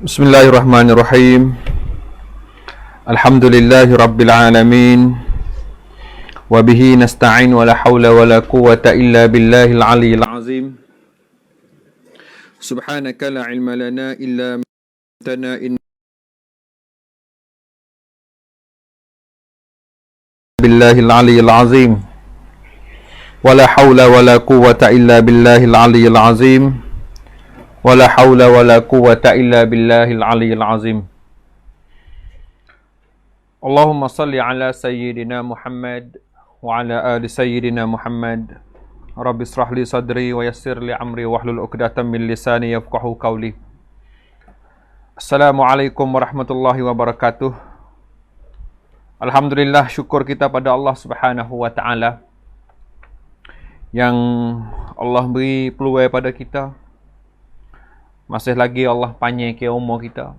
Bismillahirrahmanirrahim. Alhamdulillahi rabbil alamin. Wa bihi nasta'in wa la hawla wa la quwwata illa billahil aliyyil azim. Subhanaka la ilma lana illa ma 'allamtana billahil aliyyil azim. Wa la hawla wa la quwwata illa billahil aliyyil azim. Wala haula wala quwwata illa billahil aliyyil azim. Allahumma salli ala sayyidina Muhammad wa ala ali sayyidina Muhammad. Rabbi israh li sadri wa yassir li amri wahlul 'uqdatam min lisani yafqahu qawli. Assalamualaikum warahmatullahi wabarakatuh. Alhamdulillah, syukur kita pada Allah Subhanahu wa taala yang Allah beri peluang pada kita. Masih lagi Allah panjang ke umur kita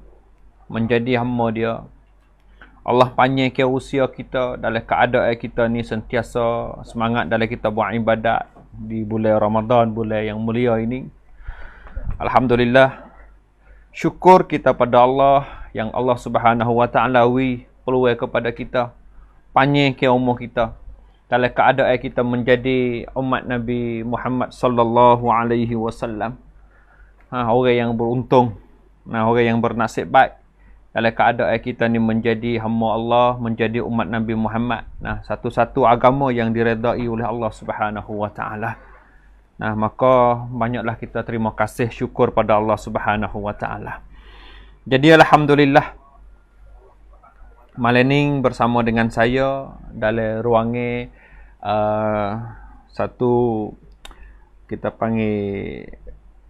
menjadi hamba dia. Allah panjang ke usia kita dalam keadaan kita ni sentiasa semangat dalam kita buat ibadat di bulan Ramadan, bulan yang mulia ini. Alhamdulillah, syukur kita pada Allah yang Allah Subhanahu wa taala wi peluang kepada kita, panjang ke umur kita dalam keadaan kita menjadi umat Nabi Muhammad sallallahu alaihi wasallam. Orang yang beruntung, orang yang bernasib baik dalam keadaan kita ni menjadi hamba Allah, menjadi umat Nabi Muhammad. Satu-satu agama yang diredai oleh Allah Subhanahu wa taala. Maka banyaklah kita terima kasih, syukur pada Allah Subhanahu wa taala. Jadi alhamdulillah, malam ni bersama dengan saya dalam ruangan satu kita panggil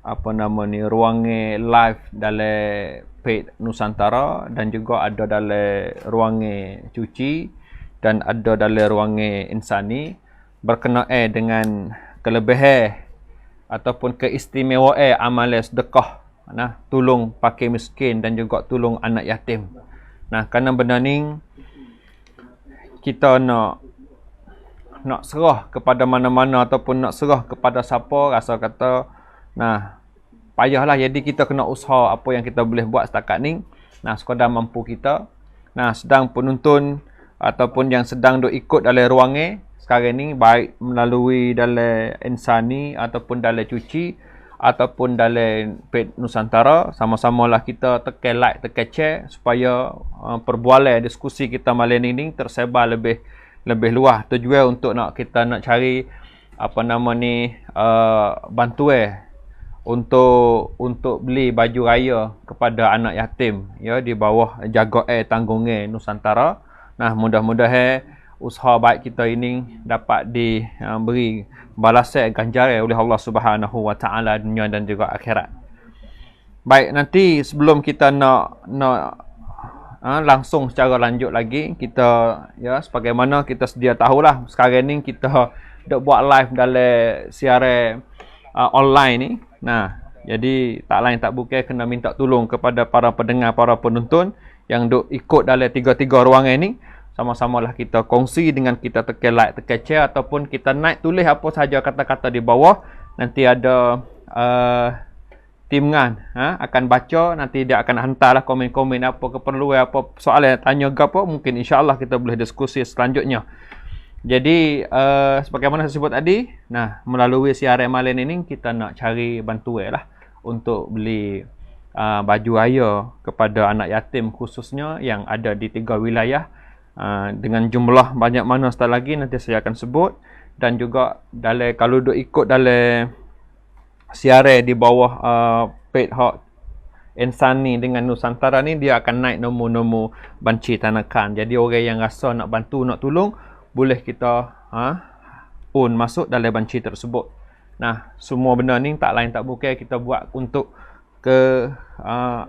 ruangan live dalam page Nusantara, dan juga ada dalam ruangan cuci dan ada dalam ruangan insani, berkenaan dengan kelebihan ataupun keistimewaan amalan sedekah, tolong pakai miskin dan juga tolong anak yatim. Kerana benda ni kita nak serah kepada mana-mana ataupun nak serah kepada siapa, rasa kata payahlah. Jadi kita kena usaha apa yang kita boleh buat setakat ni, sekadar mampu kita. Sedang penonton ataupun yang sedang duk ikut dalam ruangan sekarang ni, baik melalui dalam insani ataupun dalam cuci ataupun dalam page Nusantara, sama-samalah kita tekan like, tekan share supaya perbualan diskusi kita malam ni tersebar lebih luas. Tujuan untuk kita nak cari bantuan untuk beli baju raya kepada anak yatim, ya, di bawah jagaan tanggungan Nusantara. Mudah-mudahan usaha baik kita ini dapat diberi balasan ganjaran oleh Allah Subhanahu wa taala dunia dan juga akhirat. Baik, nanti sebelum kita nak langsung secara lanjut lagi, kita, ya, sebagaimana kita sedia tahulah, sekarang ni kita dak buat live dalam siaran online ni. Jadi tak lain tak bukan kena minta tolong kepada para pendengar, para penonton yang duk ikut dalam tiga-tiga ruangan ni. Sama-samalah kita kongsi dengan kita tekan like, tekan share, ataupun kita naik tulis apa sahaja kata-kata di bawah. Nanti ada tim akan baca, nanti dia akan hantarlah komen-komen apa keperluan, apa soalan tanya ke apa, mungkin insya-Allah kita boleh diskusi selanjutnya. Jadi sebagaimana saya sebut tadi, melalui siaran malam ini kita nak cari bantuan lah untuk beli baju raya kepada anak yatim, khususnya yang ada di 3 wilayah, dengan jumlah banyak mana setelah lagi nanti saya akan sebut. Dan juga kalau duk ikut dalam siaran di bawah page hak insani dengan Nusantara ni, dia akan naik nombor-nombor banci tanakan. Jadi orang yang rasa nak bantu, nak tolong, boleh kita pun masuk dalam banci tersebut. Semua benda ni tak lain tak bukan kita buat untuk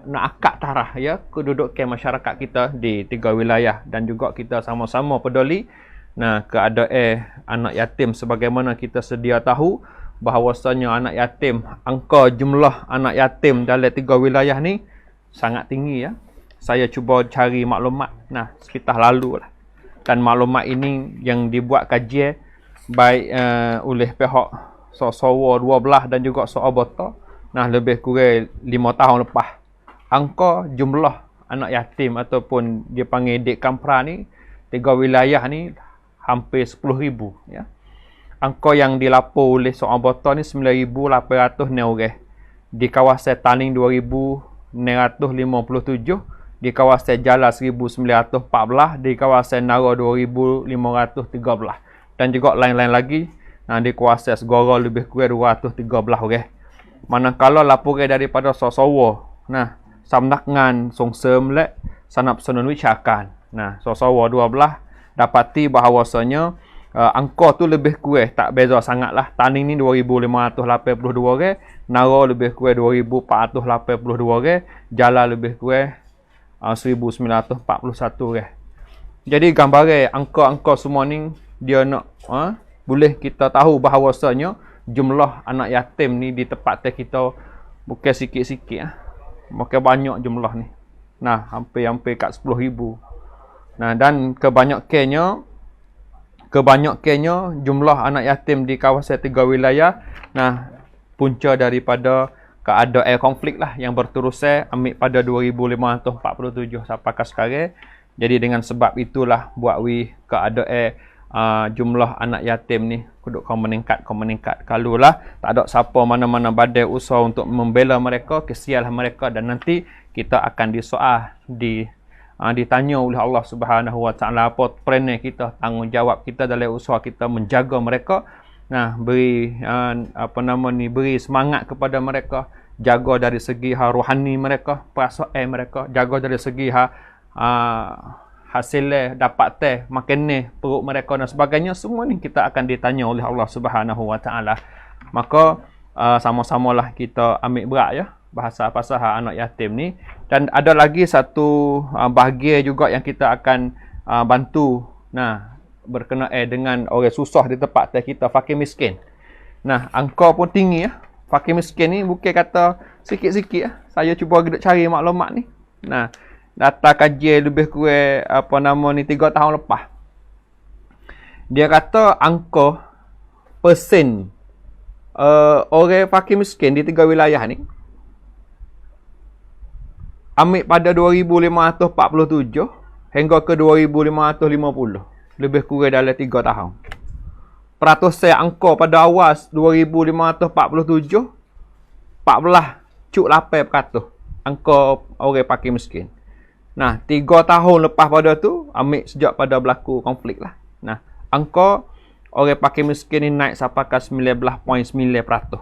nak akak tarah, ya, kedudukan masyarakat kita di 3 wilayah, dan juga kita sama-sama peduli keadaan anak yatim. Sebagaimana kita sedia tahu bahawasanya anak yatim, angka jumlah anak yatim dalam 3 wilayah ni sangat tinggi, ya. Saya cuba cari maklumat sekitar lalu lah. Dan maklumat ini yang dibuat kajian baik oleh pihak Sawa 12 dan juga Abata. Nah, lebih kurang 5 tahun lepas. Angka jumlah anak yatim ataupun dia panggil Dek Kampra ni, 3 wilayah ni hampir 10,000 ya. Angka yang dilapor oleh Abata ni 9,806 orang. Di kawasan Taning 2,957, di kawasan Jala 1,914, di kawasan Nara 2,513 dan juga lain-lain lagi. Nah, di kawasan Segara lebih kurang 213 orang. Manakala laporan daripada Sasawa, nah, Samnakngan Songsem lek Sanap Senun Wicakan. Nah, Sasawa 12 dapati bahawasanya angka tu lebih kurang tak beza sangatlah. Taning ni 2,582 orang, Nara lebih kurang 2,482 orang, Jala lebih kurang 1,941 orang. Jadi gambaran angka-angka semua ni dia nak boleh kita tahu bahawasanya jumlah anak yatim ni di tempat kita bukan sikit-sikit bukan banyak jumlah ni. Nah, hampir-hampir kat 10,000. Nah, dan kebanyakannya jumlah anak yatim di kawasan 3 wilayah, nah, punca daripada keadaan konflik lah yang berterusan ambil pada 2,547 sampai ke sekarang. Jadi dengan sebab itulah buat keadaan jumlah anak yatim ni kuduk kau meningkat. Kalau lah tak ada siapa mana-mana badai usaha untuk membela mereka, kesianlah mereka, dan nanti kita akan ditanya oleh Allah Subhanahu Wa Taala apa peran kita, tanggungjawab kita dalam usaha kita menjaga mereka. Nah, beri beri semangat kepada mereka, jaga dari segi rohani mereka, perasaan mereka, jaga dari segi hasil dapat makan perut mereka dan sebagainya. Semua ni kita akan ditanya oleh Allah Subhanahu Wa Taala. Maka sama-samalah kita ambil berat ya bahasa-bahasa anak yatim ni. Dan ada lagi satu bahagian juga yang kita akan bantu, nah, berkenaan dengan orang susah di tempat kita, fakir miskin. Nah, angka pun tinggi ya. Fakir miskin ni bukan kata sikit-sikit ya. Saya cuba cari maklumat ni. Nah, data kajian lebih kurang 3 tahun lepas. Dia kata angka persen orang fakir miskin di 3 wilayah ni ambil pada 2,547 hingga ke 2,550. Lebih kurang dalam 3 tahun. Peratusan angka pada awal 2,547 14,8% angka orang fakir miskin. Nah, 3 tahun lepas pada tu, ambil sejak pada berlaku konflik lah. Nah, angka orang fakir miskin ni naik sampai ke 19.9%.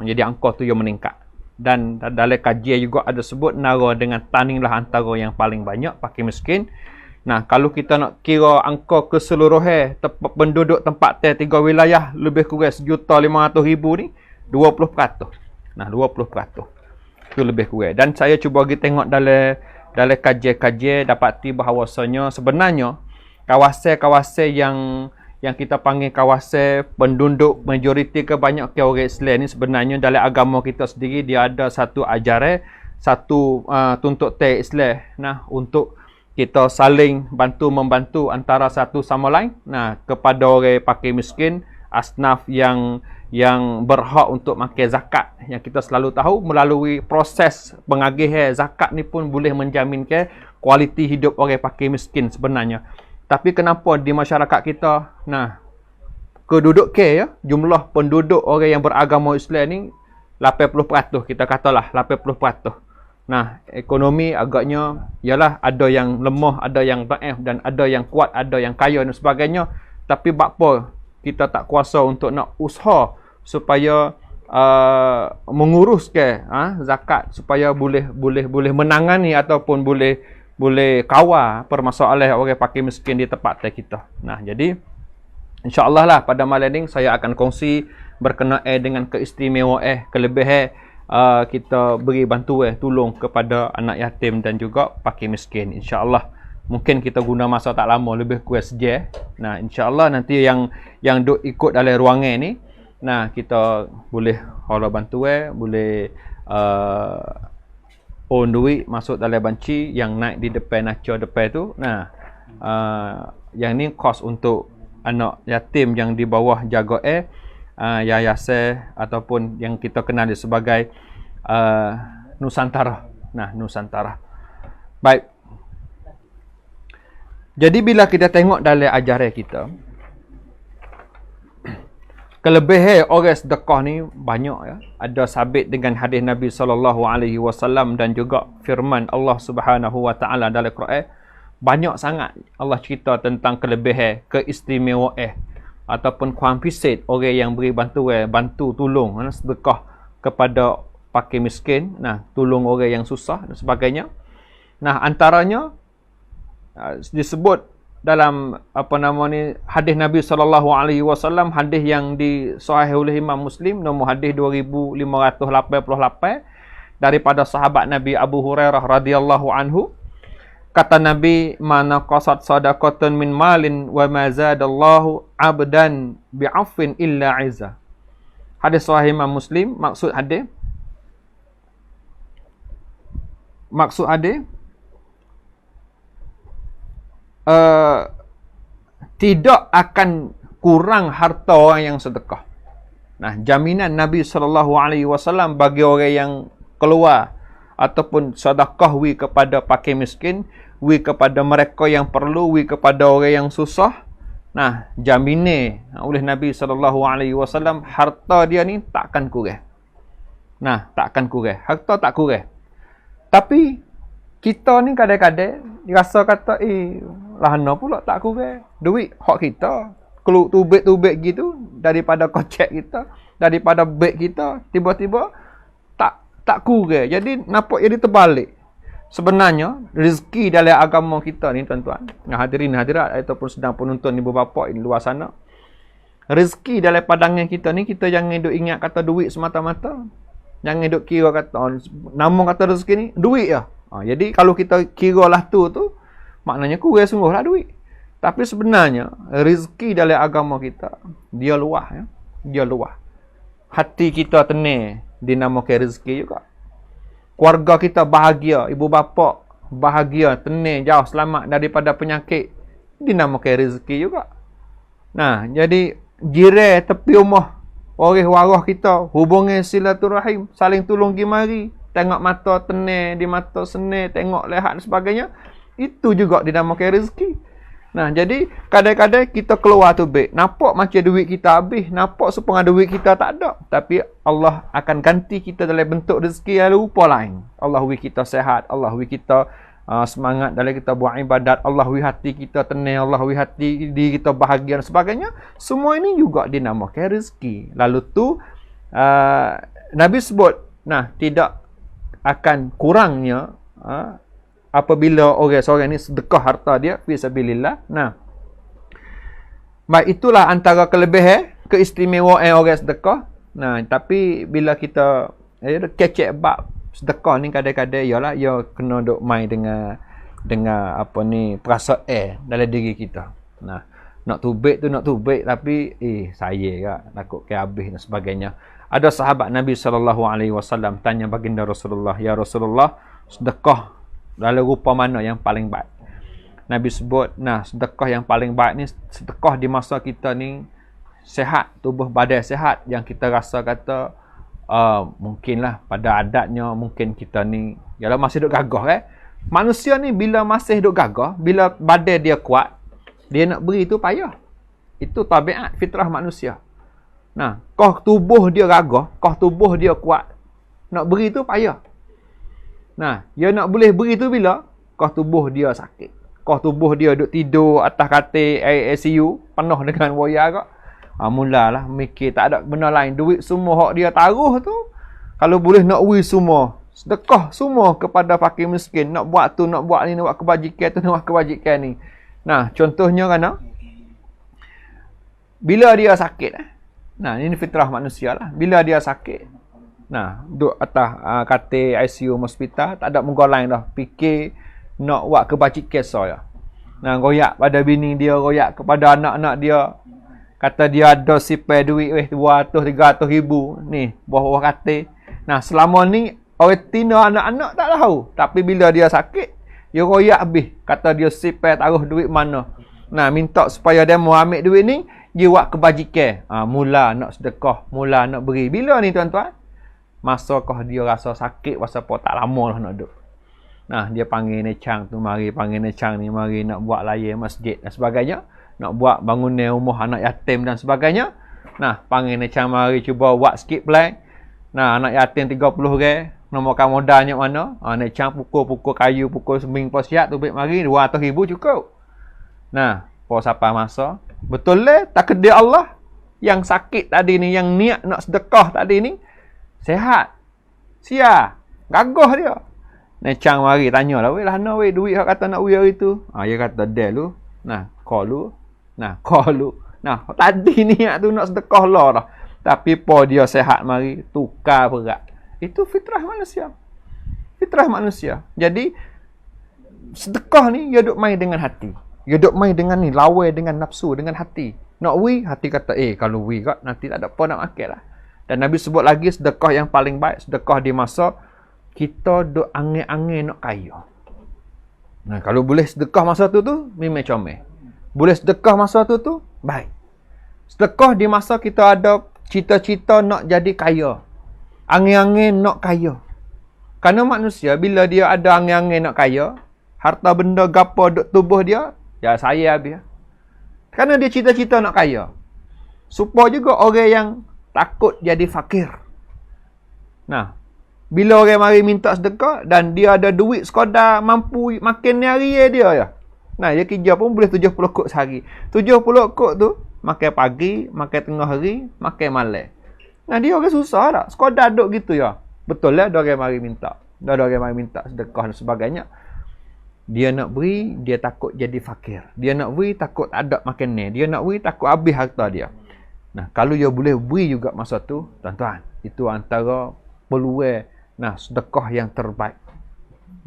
Jadi angka tu yang meningkat. Dan dalam kajian juga ada sebut Nara dengan Taning lah antara yang paling banyak fakir miskin. Nah, kalau kita nak kira angka keseluruhan penduduk tempat 3 wilayah lebih kurang 1,500,000 ni, 20%. Nah, 20%. Itu lebih kurang. Dan saya cuba pergi tengok dalam kajian-kajian dapati bahawasanya sebenarnya kawasan-kawasan yang kita panggil kawasan penduduk majoriti kebanyakan orang Islam ni, sebenarnya dalam agama kita sendiri dia ada satu ajaran, satu tuntut Islam, nah, untuk kita saling bantu-membantu antara satu sama lain. Nah, kepada orang fakir miskin, asnaf yang berhak untuk makan zakat, yang kita selalu tahu melalui proses pengagihan zakat ni pun boleh menjaminkan kualiti hidup orang fakir miskin sebenarnya. Tapi kenapa di masyarakat kita, nah, jumlah penduduk orang yang beragama Islam ni 80%, kita katalah 80%. Nah, ekonomi agaknya ialah ada yang lemah, ada yang dhaif, dan ada yang kuat, ada yang kaya dan sebagainya. Tapi apa kita tak kuasa untuk nak usaha supaya menguruskan zakat supaya boleh menangani ataupun boleh kawal permasalahan orang fakir miskin di tempat kita. Nah, jadi insya-Allah lah pada malam ini saya akan kongsi berkenaan dengan keistimewaan kelebihan kita beri bantuan tolong kepada anak yatim dan juga fakir miskin. Insya-Allah mungkin kita guna masa tak lama, lebih kurang sejam. Nah, insya-Allah nanti yang duk ikut dalam ruangan ni, nah, kita boleh hala bantuan, boleh on duit masuk dalam banci yang naik di depan naca depan tu. Nah, yang ni kos untuk anak yatim yang di bawah jagaan yayasan ataupun yang kita kenal sebagai Nusantara. Nah, Nusantara. Baik. Jadi bila kita tengok dalam ajaran kita, kelebihan orang sedekah ni banyak ya. Ada sabit dengan hadis Nabi SAW dan juga firman Allah Subhanahu Wa Taala dalam Quran. Banyak sangat Allah cerita tentang kelebihan, keistimewaan ataupun kuantitas orang yang beri bantuan, bantu tolong, sedekah kepada fakir miskin, nah tolong orang yang susah dan sebagainya. Nah, antaranya disebut dalam hadis Nabi SAW, hadis yang disahih oleh Imam Muslim, nombor hadis 2588 daripada sahabat Nabi Abu Hurairah radhiyallahu anhu. Kata Nabi, "Mana qasad sadaqatan min malin wa ma zadallahu 'abdan bi'affin illa 'izza." Hadis sahih Imam Muslim, maksud hadis tidak akan kurang harta orang yang sedekah. Nah, jaminan Nabi SAW bagi orang yang keluar ataupun sedekah kepada fakir miskin, kepada mereka yang perlu, kepada orang yang susah. Nah, jaminan oleh Nabi SAW, harta dia ni takkan kurang. Nah, takkan kurang. Harta tak kurang. Tapi kita ni kadang-kadang rasa kata, lahana pula tak kurang. Duit hak kita. Kalau tubik-tubik gitu daripada kocek kita, daripada beg kita, tiba-tiba tak kurang. Jadi nampak jadi terbalik. Sebenarnya rezeki dalam agama kita ni tuan-tuan, hadirin hadirat ataupun sedang penonton ibu bapa di luar sana, rezeki dalam pandangan kita ni, kita jangan duk ingat kata duit semata-mata. Jangan duk kira kata nama kata rezeki ni duit ya. Jadi kalau kita kira lah tu maknanya kurang sungguhlah duit. Tapi sebenarnya rezeki dalam agama kita dia luas ya. Dia luas. Hati kita tenang dinamakan rezeki juga. Keluarga kita bahagia, ibu bapa bahagia, tenang, jauh selamat daripada penyakit, dinamakan rezeki juga. Nah, jadi jiran tepi rumah, orang warah kita, hubungan silaturahim, saling tolong gimari, tengok mata tenang, di mata senang, tengok lehat dan sebagainya, itu juga dinamakan rezeki. Nah, jadi kadang-kadang kita keluar tu baik, nampak macam duit kita habis, nampak sepengah duit kita tak ada, tapi Allah akan ganti kita dalam bentuk rezeki yang rupa lain. Allah wi kita sehat, Allah wi kita semangat dalam kita buat ibadat, Allah wi hati kita tenang, Allah wi hati diri kita bahagia dan sebagainya. Semua ini juga dinamakan rezeki. Lalu tu Nabi sebut, nah, tidak akan kurangnya apabila orang seorang ni sedekah harta dia fi sabilillah. Nah, baik, itulah antara kelebihan, keistimewaan orang sedekah. Nah, tapi bila kita kecek bab sedekah ni, kadang-kadang ialah ia kena duk main dengan perasaan dalam diri kita. Nah, nak tubik tapi saya ke takut ke habis dan sebagainya. Ada sahabat Nabi SAW tanya baginda Rasulullah, "Ya Rasulullah, sedekah dalam rupa mana yang paling baik?" Nabi sebut, nah, sedekah yang paling baik ni sedekah di masa kita ni sehat, tubuh badan sehat, yang kita rasa kata mungkinlah pada adatnya mungkin kita ni ialah masih duk gagah Manusia ni bila masih duk gagah, bila badan dia kuat, dia nak beri tu payah. Itu tabiat fitrah manusia. Nah, kau tubuh dia gagah, kau tubuh dia kuat, nak beri tu payah. Nah, dia nak boleh beri tu bila kau tubuh dia sakit. Kau tubuh dia duk tidur atas katil ICU penuh dengan wayar kak. Mulalah mikir tak ada benda lain. Duit semua hak dia taruh tu, kalau boleh nak beri semua, sedekah semua kepada fakir miskin. Nak buat tu, nak buat ni, nak buat kebajikan tu, nak buat kebajikan ni. Nah, contohnya kan, bila dia sakit, nah, ini fitrah manusia lah. Bila dia sakit, nah, duduk atas katil ICU hospital, tak ada muka lain dah. Fikir nak buat kebajikan saya. Nah, royak pada bini dia, royak kepada anak-anak dia. Kata dia ada sipai duit 200-300 ribu ni bawah katil. Nah, selama ni orang tina anak-anak tak tahu. Tapi bila dia sakit, dia royak habis. Kata dia sipai taruh duit mana. Nah, minta supaya dia mau ambil duit ni, dia buat kebajikan. Mula nak sedekah, mula nak beri. Bila ni tuan-tuan? Masa kau dia rasa sakit, rasa apa tak lama lah nak duduk. Nah, dia panggil necang tu mari, panggil necang ni mari nak buat layar masjid dan sebagainya. Nak buat bangunan rumah anak yatim dan sebagainya. Nah, panggil necang mari cuba buat sikit plan. Nah, anak yatim 30 orang. Nomorkan modalnya mana? Necang pukul-pukul kayu, pukul seming posiat tu baik mari 200,000 cukup. Nah, po siapa masa? Betul lah, tak kena Allah. Yang sakit tadi ni, yang niat nak sedekah tadi ni, sehat. Sia. Gagah dia. Necang mari tanya lah, weh lah mana weh duit hak kata nak weh hari tu? Dia kata dah lu. Nah, call lu. Nah, call lu. Nah, tadi niat tu nak sedekah lah dah. Tapi po dia sehat mari, tukar berat. Itu fitrah manusia. Fitrah manusia. Jadi, sedekah ni, dia duk main dengan hati. Dia duk main dengan ni, lawai dengan nafsu, dengan hati. Nak weh, hati kata, kalau weh kat, nanti tak ada apa nak makan lah. Dan Nabi sebut lagi, sedekah yang paling baik, sedekah di masa kita duk angin-angin nak kaya. Nah, kalau boleh sedekah masa tu memang comel. Boleh sedekah masa tu baik. Sedekah di masa kita ada cita-cita nak jadi kaya. Angin-angin nak kaya. Karena manusia bila dia ada angin-angin nak kaya, harta benda gapo duk tubuh dia, ya saya habis. Karena dia cita-cita nak kaya. Supaya juga orang yang takut jadi fakir. Nah, bila orang mari minta sedekah dan dia ada duit sekadar mampu makan ni hari dia ya. Nah, dia kerja pun boleh 70 kok sehari. 70 kok tu makan pagi, makan tengah hari, makan malam. Nah, dia orang susah tak? Sekadar duk gitu ya. Betul lah ada orang mari minta. Ada orang mari minta sedekah dan sebagainya. Dia nak beri, dia takut jadi fakir. Dia nak beri, takut tak ada makan ni. Dia nak beri, takut habis harta dia. Nah, kalau dia boleh beri juga masa tu, tuan-tuan, itu antara peluang sedekah yang terbaik.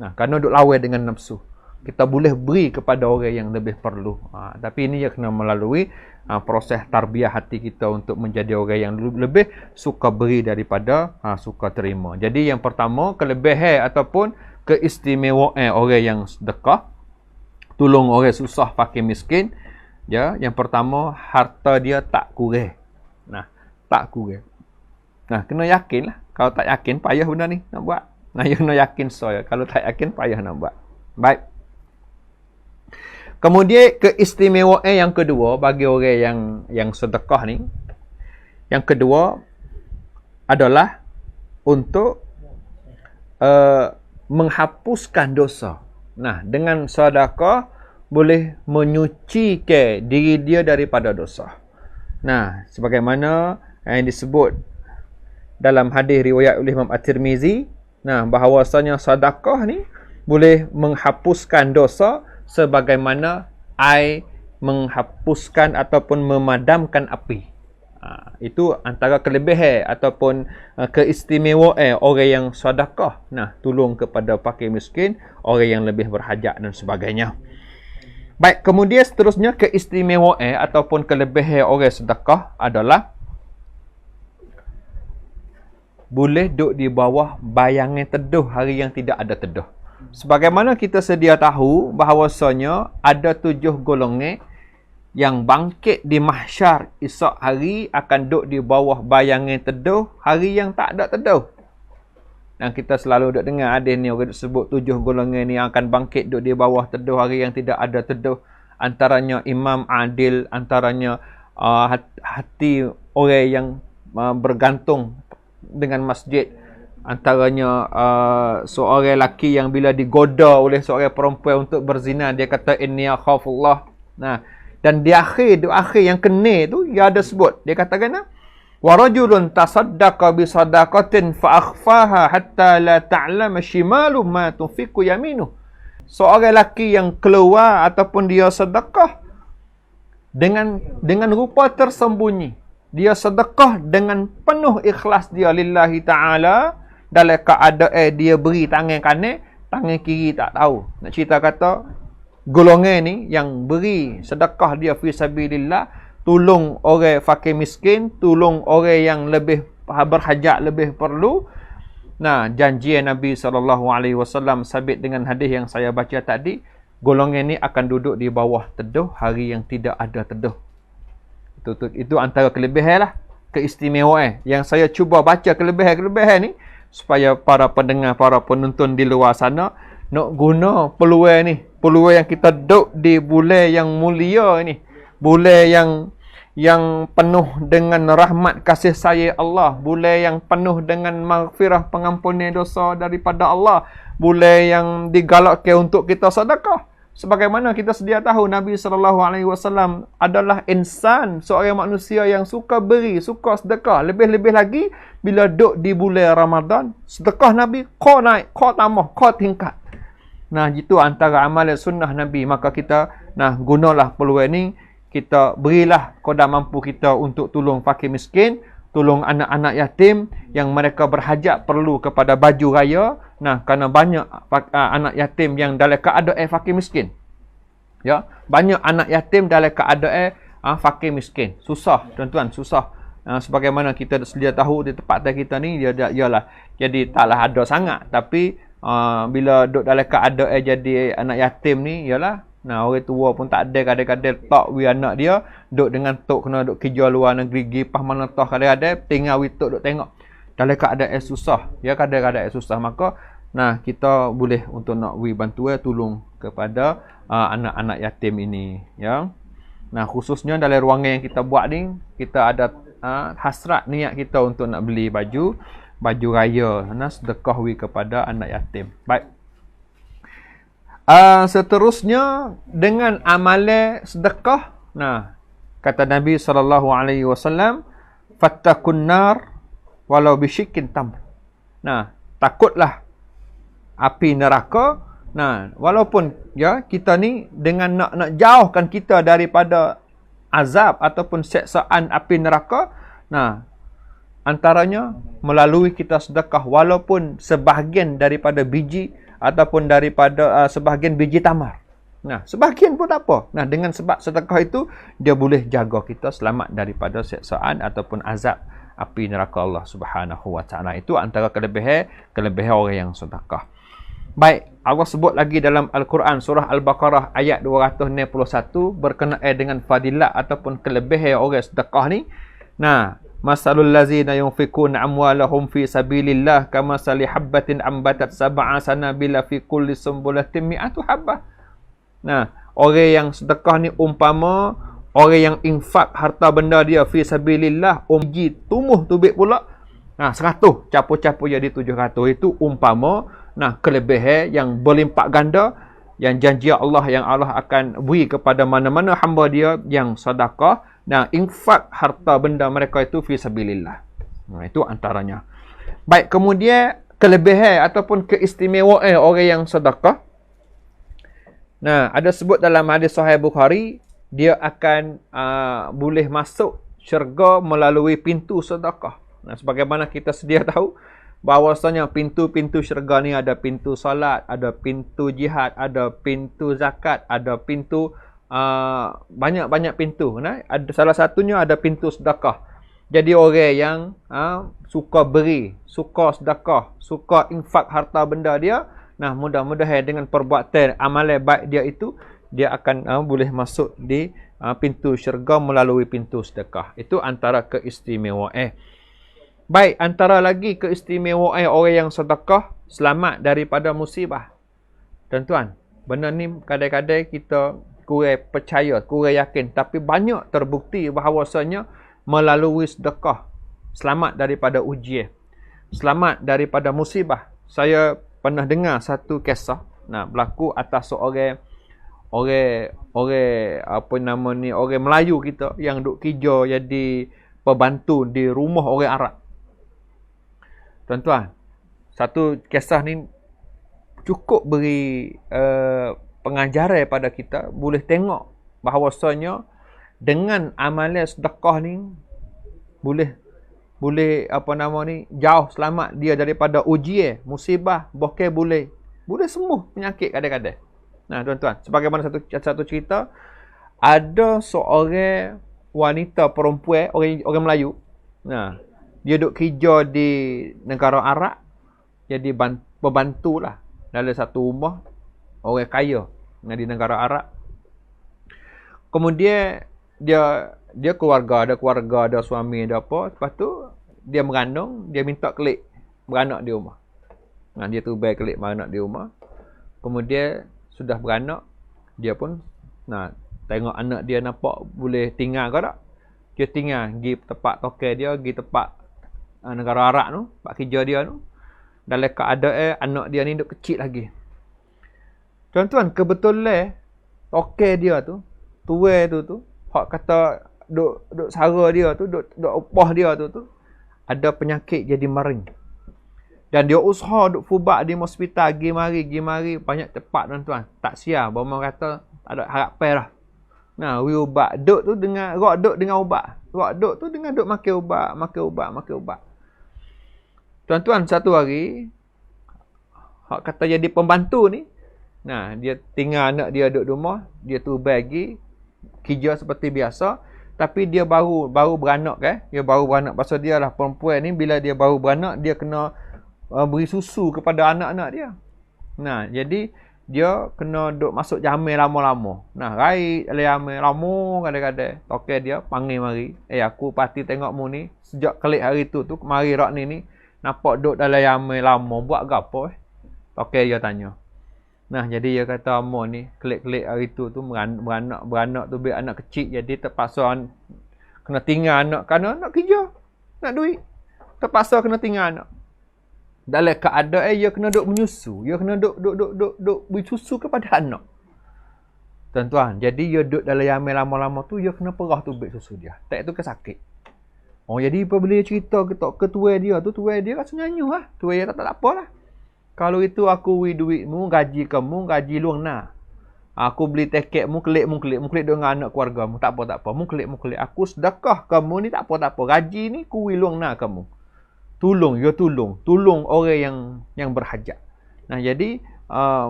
Nah, kerana duk lawan dengan nafsu. Kita boleh beri kepada orang yang lebih perlu. Tapi ini dia kena melalui proses tarbiyah hati kita untuk menjadi orang yang lebih suka beri daripada suka terima. Jadi yang pertama, kelebihan ataupun keistimewaan orang yang sedekah, tolong orang susah, fakir miskin. Ya, yang pertama, harta dia tak kurang. Nah, tak kurang. Nah, kena yakin lah. Kalau tak yakin, payah benda ni nak buat. Nah, you kena yakin saya. Kalau tak yakin, payah nak buat. Baik. Kemudian, keistimewaan yang kedua bagi orang yang sedekah ni. Yang kedua adalah untuk menghapuskan dosa. Nah, dengan sedekah boleh menyucikan diri dia daripada dosa. Nah, sebagaimana yang disebut dalam hadis riwayat oleh Imam At-Tirmizi, bahawasanya sedekah ni boleh menghapuskan dosa sebagaimana air menghapuskan ataupun memadamkan api. Itu antara kelebihan ataupun keistimewaan orang yang sedekah. Nah, tolong kepada fakir miskin, orang yang lebih berhajat dan sebagainya. Baik, kemudian seterusnya keistimewaan ataupun kelebihan orang sedekah adalah boleh duduk di bawah bayangan teduh hari yang tidak ada teduh. Sebagaimana kita sedia tahu bahawasanya ada 7 golongan yang bangkit di mahsyar esok hari akan duduk di bawah bayangan teduh hari yang tak ada teduh. Dan kita selalu duduk dengar hadis ni orang sebut 7 golongan ni yang akan bangkit duduk di bawah teduh hari yang tidak ada teduh. Antaranya imam adil, antaranya hati orang yang bergantung dengan masjid, antaranya seorang lelaki yang bila digoda oleh seorang perempuan untuk berzina, dia kata inni akhafullah. Nah, dan di akhir yang kena tu dia ada sebut, dia katakan wa rajulun tasaddaqa bi sadaqatin fa akhfaha hatta la ta'lama shimalu ma tunfiqu yaminuh. Seorang lelaki yang keluar ataupun dia sedekah dengan rupa tersembunyi. Dia sedekah dengan penuh ikhlas dia lillahi ta'ala. Dalam keadaan dia beri tangan kanan, tangan kiri tak tahu. Nak cerita kata, golongan ni yang beri sedekah dia fi sabilillah, tolong orang fakir miskin, tolong orang yang lebih berhajat, lebih perlu. Nah, janji Nabi SAW sabit dengan hadis yang saya baca tadi, golongan ni akan duduk di bawah teduh hari yang tidak ada teduh. Itu antara kelebihan lah, keistimewaan yang saya cuba baca kelebihan ni supaya para pendengar, para penonton di luar sana nak guna peluang ni, peluang yang kita duduk di bulan yang mulia ni, bulan yang penuh dengan rahmat kasih sayang Allah, bulan yang penuh dengan maghfirah pengampunan dosa daripada Allah, bulan yang digalakkan untuk kita sedekah. Sebagaimana kita sedia tahu, Nabi SAW adalah insan, seorang manusia yang suka beri, suka sedekah. Lebih-lebih lagi, bila duduk di bulan Ramadan, sedekah Nabi, kau naik, kau tambah, kau tingkat. Nah, itu antara amalan sunnah Nabi. Maka kita, gunalah peluang ni, kita berilah qadar mampu kita untuk tolong fakir miskin, tolong anak-anak yatim yang mereka berhajat perlu kepada baju raya. Kerana banyak anak yatim yang dalam keadaan fakir miskin. Ya, banyak anak yatim dalam keadaan fakir miskin. Susah, tuan-tuan, susah. Sebagaimana kita sedia tahu di tempat kita ni, dia ialah jadi taklah ada sangat, tapi bila duduk dalam keadaan jadi anak yatim ni ialah orang tua pun tak ada, kadang-kadang tak anak dia duduk dengan tok, kena duduk kerja luar negeri, gipah mana tah, kadang-kadang tinggal tok duduk tengok dalam keadaan susah, ya, kadang-kadang susah. Maka kita boleh untuk nak bantuan tolong kepada anak-anak yatim ini, ya. Khususnya dalam ruangan yang kita buat ni, kita ada hasrat niat kita untuk nak beli baju raya, sedekah kepada anak yatim. Baik. Seterusnya dengan amalan sedekah, kata Nabi SAW, fattakun nar walau bisyikkin tamr. Takutlah api neraka. Walaupun ya kita ni dengan nak jauhkan kita daripada azab ataupun siksaan api neraka, antaranya melalui kita sedekah walaupun sebahagian daripada biji ataupun daripada sebahagian biji tamar. Sebahagian pun tak apa. Dengan sebab sedekah itu dia boleh jaga kita selamat daripada siksaan ataupun azab api neraka Allah Subhanahu wa taala. Itu antara kelebihan orang yang sedekah. Baik, Allah sebut lagi dalam Al-Quran surah Al-Baqarah ayat 261 berkenaan dengan fadilat ataupun kelebihan orang sedekah ni. Masalul lazina yunfikuna amwalahum fi sabilillah kamasali habbatin ambatat sab'a sanabila fi kulli sumbulatin mi'atu habbah. Orang yang sedekah ni umpama orang yang infak harta benda dia fi sabilillah, biji tumbuh tubik pula 100, capu-capu jadi 700. Itu umpama kelebihan yang berlimpah ganda yang janji Allah yang Allah akan beri kepada mana-mana hamba dia yang sedekah infak harta benda mereka itu fi sabilillah. Itu antaranya. Baik, kemudian kelebihan ataupun keistimewaan orang yang sedekah. Ada sebut dalam hadis Sahih Bukhari, dia akan boleh masuk syurga melalui pintu sedekah. Sebagaimana kita sedia tahu bahawasanya pintu-pintu syurga ni ada pintu salat, ada pintu jihad, ada pintu zakat, ada pintu banyak-banyak pintu. Ada salah satunya ada pintu sedekah. Jadi orang yang suka beri, suka sedekah, suka infak harta benda dia, mudah-mudahan dengan perbuatan amalan baik dia itu, dia akan boleh masuk di pintu syurga melalui pintu sedekah. Itu antara keistimewaan. Baik, antara lagi keistimewaan orang yang sedekah selamat daripada musibah. Tuan-tuan, benda ni kadang-kadang kita kurang percaya, kurang yakin, tapi banyak terbukti bahawasanya melalui sedekah selamat daripada ujian, selamat daripada musibah. Saya pernah dengar satu kisah berlaku atas seorang orang Melayu kita yang duk kerja jadi pembantu di rumah orang Arab. Tuan-tuan, satu kisah ni cukup beri pengajaran pada kita, boleh tengok bahawasanya dengan amalan sedekah ni boleh jauh selamat dia daripada ujian, musibah, bahkan boleh sembuh penyakit kadang-kadang. Tuan-tuan, sebagaimana satu cerita, ada seorang wanita perempuan orang Melayu. Dia duduk kerja di negara Arab, jadi pembantu lah dalam satu rumah orang kaya di negara Arab. Kemudian dia dia keluarga, ada suami, ada apa. Lepas tu dia mengandung, dia minta kelik beranak di rumah. Nah, dia tubai kelik beranak di rumah. Kemudian sudah beranak, dia pun tengok anak dia nampak boleh tinggal ke tak. Dia tinggal pergi tempat tokai dia, pergi tempat negara Arab tu, tempat kerja dia tu. Dalam keadaan anak dia ni duk kecil lagi. Tuan-tuan, kebetulan tokai dia tu, tuai tu, hak kata duk sara dia tu, duk upah dia tu, ada penyakit jadi maring. Dan dia usaha duk fubak di hospital, pergi mari, banyak cepat tuan-tuan. Tak sia, Bama kata tak ada harapan dah. Nah, ubat duk tu dengan rak duk dengan ubat. Rak duk tu dengan duk makan ubat. Tuan-tuan, satu hari hak kata jadi pembantu ni, nah, dia tinggal anak dia duduk rumah, dia tu bagi kerja seperti biasa, tapi dia baru beranak dia baru beranak. Pasal dia lah perempuan ni, bila dia baru beranak, dia kena beri susu kepada anak-anak dia. Nah, jadi dia kena duk masuk jamil lama-lama. Nah, raih dalam jamil lama kadang-kadang. Tokai dia panggil mari. Aku pasti tengok mu ni sejak kelik hari tu mari rak ni nampak duk dalam jamil lama. Buat gapo Tokai dia tanya. Nah, jadi dia kata amo ni kelik-kelik hari tu beranak tu biar anak kecil, jadi terpaksa kena tinggal anak kerana nak kerja, nak duit. Terpaksa kena tinggal anak. Dalam keadaan dia kena duk menyusu, dia kena duk beri susu kepada anak. Tuan-tuan, jadi dia duk dalam jamil lama-lama tu, dia kena perah tu beri susu dia. Tak tu ke sakit. Jadi apabila dia cerita ke tuai dia rasa nyanyi lah. Tuai dia tak apalah. Kalau itu aku beri duitmu, gaji kamu, gaji luang nak. Aku beli tiket mu kelik dengan anak keluarga mu. Tak apa. Mu kelik. Aku sedekah kamu ni tak apa. Gaji ni ku beri luang nak kamu. Tolong orang yang berhajat. Nah, jadi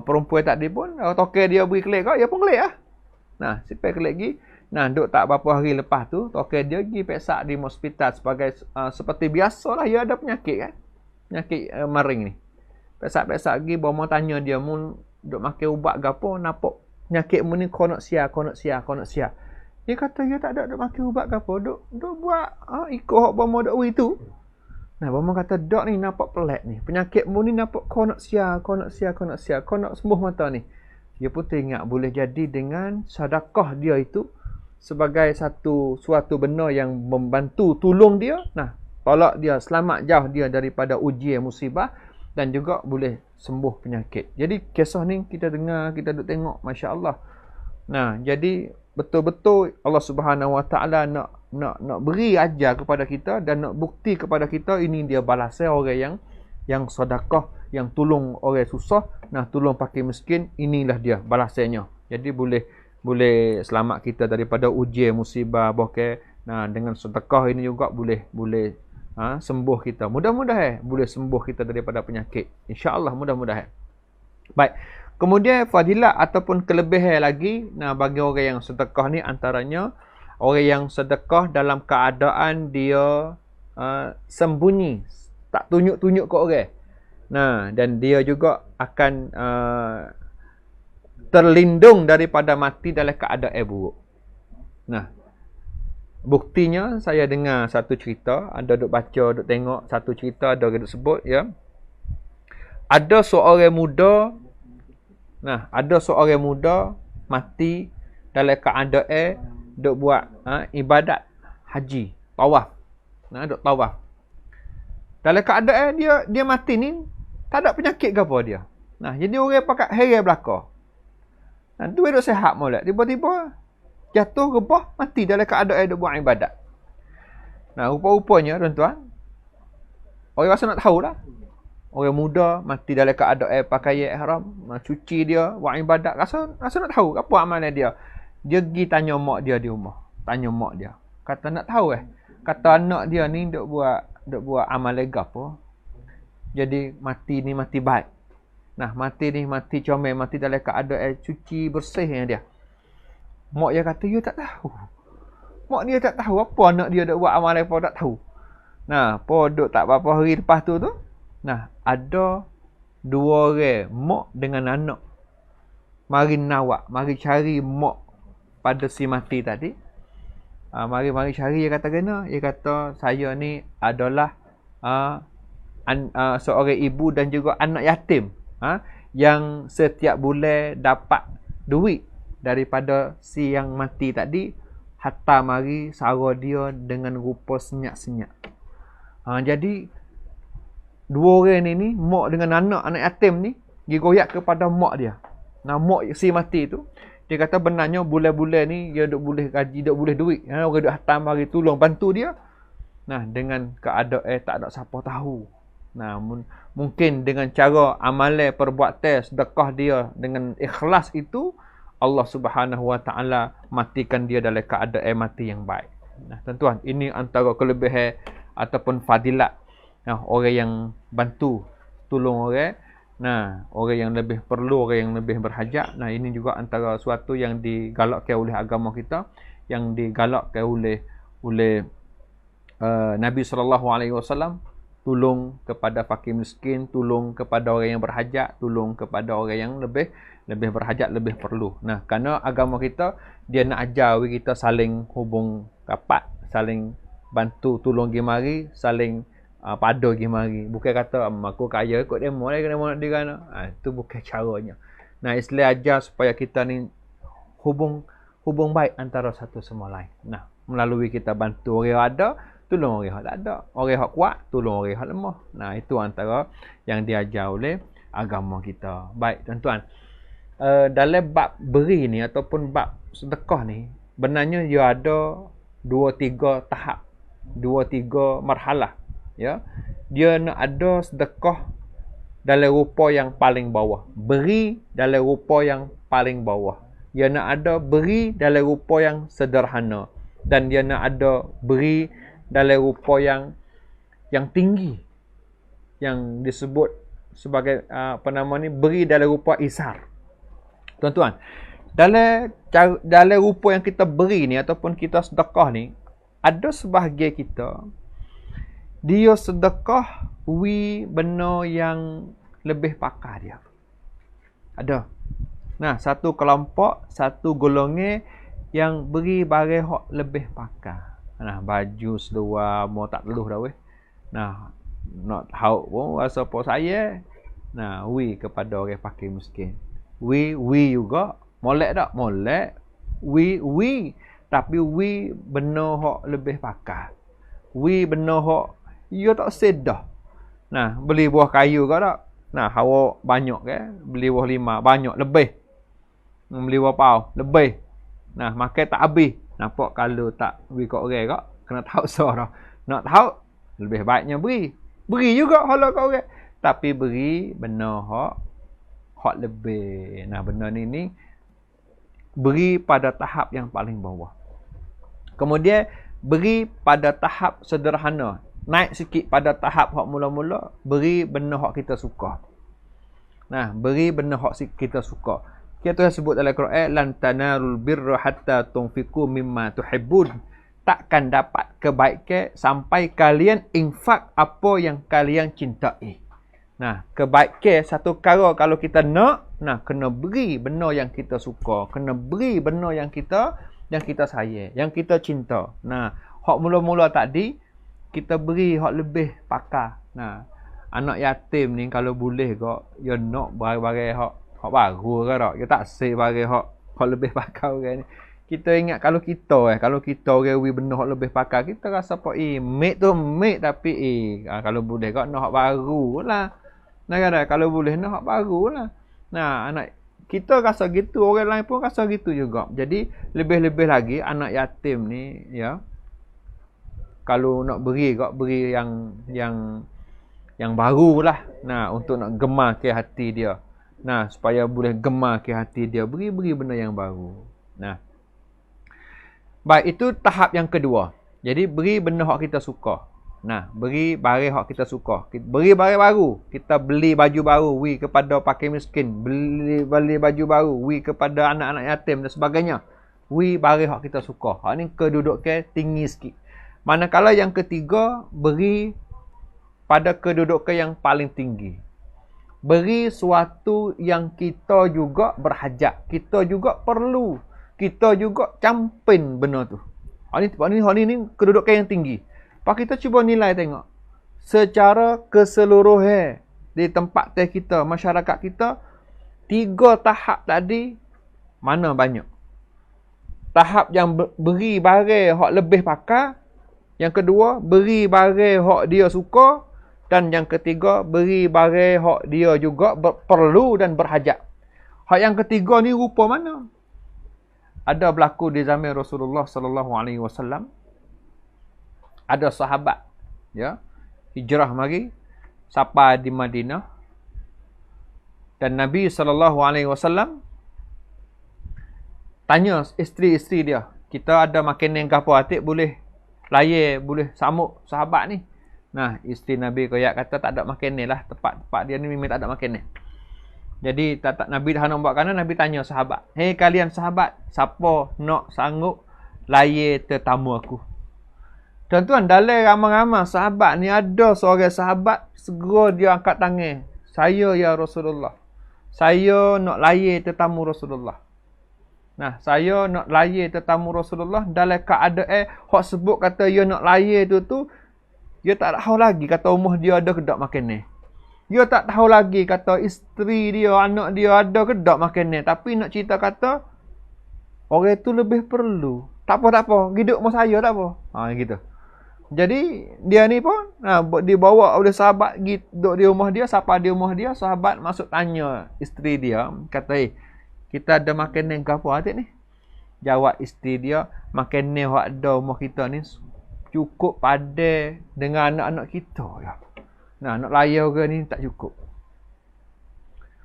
perempuan tadi pun tokai dia beri kelik kau, dia pun kelik lah. Nah, sipai kelik lagi. Nah, duk tak berapa hari lepas tu, tokai dia pergi periksa di hospital sebagai seperti biasalah, dia ada penyakit kan. Penyakit maring ni. Periksa lagi, bawa tanya dia, mu duk makan ubat ke apa, nampak penyakit mu ni kau nak sia. Dia kata dia tak ada duk makan ubat ke apa, duk buat ikut hak bawa duk beri tu. Nah, Bama kata, dok ni nampak pelik ni. Penyakit mu ni nampak kau nak sia. Kau nak sembuh mata ni. Dia pun teringat boleh jadi dengan sedekah dia itu sebagai suatu benda yang membantu tolong dia. Nah, tolak dia, selamat jauh dia daripada ujian musibah dan juga boleh sembuh penyakit. Jadi kisah ni kita dengar, kita duk tengok, masya-Allah. Nah, jadi betul-betul Allah Subhanahu Wa Taala nak beri ajar kepada kita dan nak bukti kepada kita ini dia balasan orang yang sedekah, yang tolong orang susah, tolong pakai miskin, inilah dia balasannya. Jadi boleh selamat kita daripada ujian musibah bokeh. Nah, dengan sedekah ini juga boleh sembuh kita. Mudah-mudahan boleh sembuh kita daripada penyakit. Insya-Allah mudah-mudahan. Baik. Kemudian fadilat ataupun kelebihan lagi bagi orang yang sedekah ni, antaranya orang yang sedekah dalam keadaan dia sembunyi, tak tunjuk-tunjuk ke orang. Nah, dan dia juga akan terlindung daripada mati dalam keadaan buruk. Nah, buktinya saya dengar satu cerita, ada duk baca, duk tengok satu cerita, ada duk sebut ya. Ada seorang muda mati dalam keadaan duk buat ibadat haji, tawaf. Duk tawaf. Dalam keadaan dia mati ni tak ada penyakit ke apa dia. Nah, jadi orang pakat heran belaka. Dia duk sihat molek, tiba-tiba jatuh rebah, mati dalam keadaan duk buat ibadat. Nah, rupa-rupanya tuan-tuan, orang rasa nak tahu lah. Orang muda mati dalam keadaan pakai ihram, cuci dia, buat ibadat, rasa nak tahu apa amalan dia. Dia pergi tanya mak dia di rumah. Tanya mak dia. Kata nak tahu kata anak dia ni duk buat amalan gapo. Jadi mati ni mati baik. Nah, mati ni mati comel, mati dalam keadaan cuci bersih dia. Mak dia kata dia tak tahu. Mak dia tak tahu apa anak dia duk buat amalan apa, tak tahu. Nah, duk tak berapa hari lepas tu. Nah, ada dua orang, mak dengan anak. Mari nawak, mari cari mak pada si mati tadi. Mari cari, dia kata kena. Dia kata saya ni adalah seorang ibu dan juga anak yatim. Yang setiap bulan dapat duit daripada si yang mati tadi, hatta mari sara dia dengan rupa senyap-senyap. Jadi dua orang ni mak dengan anak yatim ni dia goyak kepada mak dia. Nah, mak si mati tu dia kata benarnya bulan-bulan ni dia duk boleh gaji, duk boleh duit. Orang duk hantar mari tolong bantu dia. Nah, dengan keadaan tak ada siapa tahu. Nah, mungkin dengan cara amalan perbuatan sedekah dia dengan ikhlas itu, Allah Subhanahu Wa Taala matikan dia dalam keadaan mati yang baik. Nah, tuan-tuan, ini antara kelebihan ataupun fadilat orang yang bantu tolong orang. Nah, orang yang lebih perlu, orang yang lebih berhajat. Nah, ini juga antara suatu yang digalakkan oleh agama kita, yang digalakkan oleh Nabi SAW, tolong kepada fakir miskin, tolong kepada orang yang berhajat, tolong kepada orang yang lebih berhajat, lebih perlu. Nah, kerana agama kita dia nak ajar kita saling hubung rapat, saling bantu tolong gimari, saling pada gimari. Bukan kata aku kaya ikut demo lah, kena nak digana. Itu bukan caranya. Nah, Islam ajar supaya kita ni hubung baik antara satu sama lain. Nah, melalui kita bantu orang yang ada, tolong orang yang tak ada. Orang yang kuat, tolong orang yang lemah. Nah, itu antara yang diajar oleh agama kita. Baik, tuan-tuan. Dalam bab beri ni ataupun bab sedekah ni, benarnya dia ada 2-3 tahap, 2-3 marhalah. Ya, dia nak ada sedekah dalam rupa yang paling bawah, beri dalam rupa yang paling bawah. Dia nak ada beri dalam rupa yang sederhana, dan dia nak ada beri dalam rupa yang tinggi, yang disebut sebagai beri dalam rupa isar. Tuan-tuan, dalam rupa yang kita beri ni ataupun kita sedekah ni, ada sebahagian kita dia sedekah benda yang lebih pakar dia. Ada. Nah, satu kelompok, satu golongan yang beri barang hak lebih pakar. Nah, baju seluar mau tak teluh dah weh. Nah, nak tahu pun rasa apa saya. Nah, kepada orang fakir miskin. Juga molek tak? Molek. Tapi benda hak lebih pakar. Benda hak ia tak sedah. Nah, beli buah kayu ke tak? Nah, hawa banyak ke? Beli buah 5, banyak, lebih. Beli buah pau, lebih. Nah, makan tak habis. Nampak kalau tak beri kat orang kak, kena tahu seorang. Nak tahu, lebih baiknya beri. Beri juga hala kat orang. Tapi beri benda hak lebih. Nah, benda ni beri pada tahap yang paling bawah. Kemudian, beri pada tahap sederhana. Naik sikit pada tahap hak mula-mula, beri benda hak kita suka. Nah, beri benda hak kita suka. Kita sebut dalam Quran, lan tanarul birra hatta tunfiqu mimma tuhibbun. Takkan dapat kebaikan sampai kalian infak apa yang kalian cintai. Nah, kebaikan satu perkara kalau kita nak, kena beri benda yang kita suka, kena beri benda yang kita sayang, yang kita cinta. Nah, hak mula-mula tadi kita beri hak lebih pakar. Nah, anak yatim ni kalau boleh kok, dia nak barang-barang hak baru ke tak? Dia tak say barang hak lebih pakar orang ni. Kita ingat kalau kita orang benda hak lebih pakar, kita rasa apa mate tu mate, tapi kalau boleh kok nak hak baru lah. Nah, kalau boleh nak hak baru lah. Nah, anak kita rasa gitu, orang lain pun rasa gitu juga. Jadi lebih-lebih lagi anak yatim ni ya, kalau nak beri yang baru lah. Nah, untuk nak gemar ke hati dia. Nah, supaya boleh gemar ke hati dia, beri benda yang baru. Nah, baik, itu tahap yang kedua. Jadi beri benda hak kita suka. Nah, beri barang hak kita suka. Beri barang baru. Kita beli baju baru kepada fakir miskin, beli baju baru kepada anak-anak yatim dan sebagainya. Barang hak kita suka. Hak ni kedudukan tinggi sikit. Manakala yang ketiga, beri pada kedudukan yang paling tinggi. Beri suatu yang kita juga berhajat, kita juga perlu, kita juga campin benda tu. Hak ni kedudukan yang tinggi. Pak kita cuba nilai tengok. Secara keseluruhan di tempat teh kita, masyarakat kita, 3 tahap tadi mana banyak? Tahap yang beri barang hak lebih pakar, yang kedua beri barang hak dia suka, dan yang ketiga beri barang hak dia juga perlu dan berhajat. Hak yang ketiga ni rupa mana? Ada berlaku di zaman Rasulullah sallallahu alaihi wasallam. Ada sahabat ya hijrah mari sampai di Madinah, dan Nabi sallallahu alaihi wasallam tanya isteri-isteri dia, kita ada makanan ke apa atik boleh layar, boleh sambut sahabat ni. Nah, isteri Nabi koyak kata tak ada makanan lah, tempat dia ni memang tak ada makanan. Jadi tak Nabi dah nak buat kanan, Nabi tanya sahabat, "Hei kalian sahabat, siapa nak sanggup layar tetamu aku?" Tuan-tuan, dalam ramai-ramai sahabat ni ada seorang sahabat segera dia angkat tangan, "Saya ya Rasulullah. Saya nak layar tetamu Rasulullah." Nah, saya nak layar tetamu Rasulullah dalam keadaan hak sebut kata dia nak layar tu dia tak tahu lagi kata rumah dia ada ke tak makanan. Dia tak tahu lagi kata isteri dia, anak dia ada ke tak makanan. Tapi nak cerita kata orang tu lebih perlu. Tak apa. Hidup rumah saya tak apa. Gitu. Jadi dia ni pun dibawa oleh sahabat duduk di rumah dia, siapa di rumah dia, sahabat masuk tanya isteri dia, kata, kita ada makanan ke apa adik ni? Jawab isteri dia, makanan yang ada rumah kita ni cukup pada dengan anak-anak kita ya. Nah, nak layar ke ni tak cukup.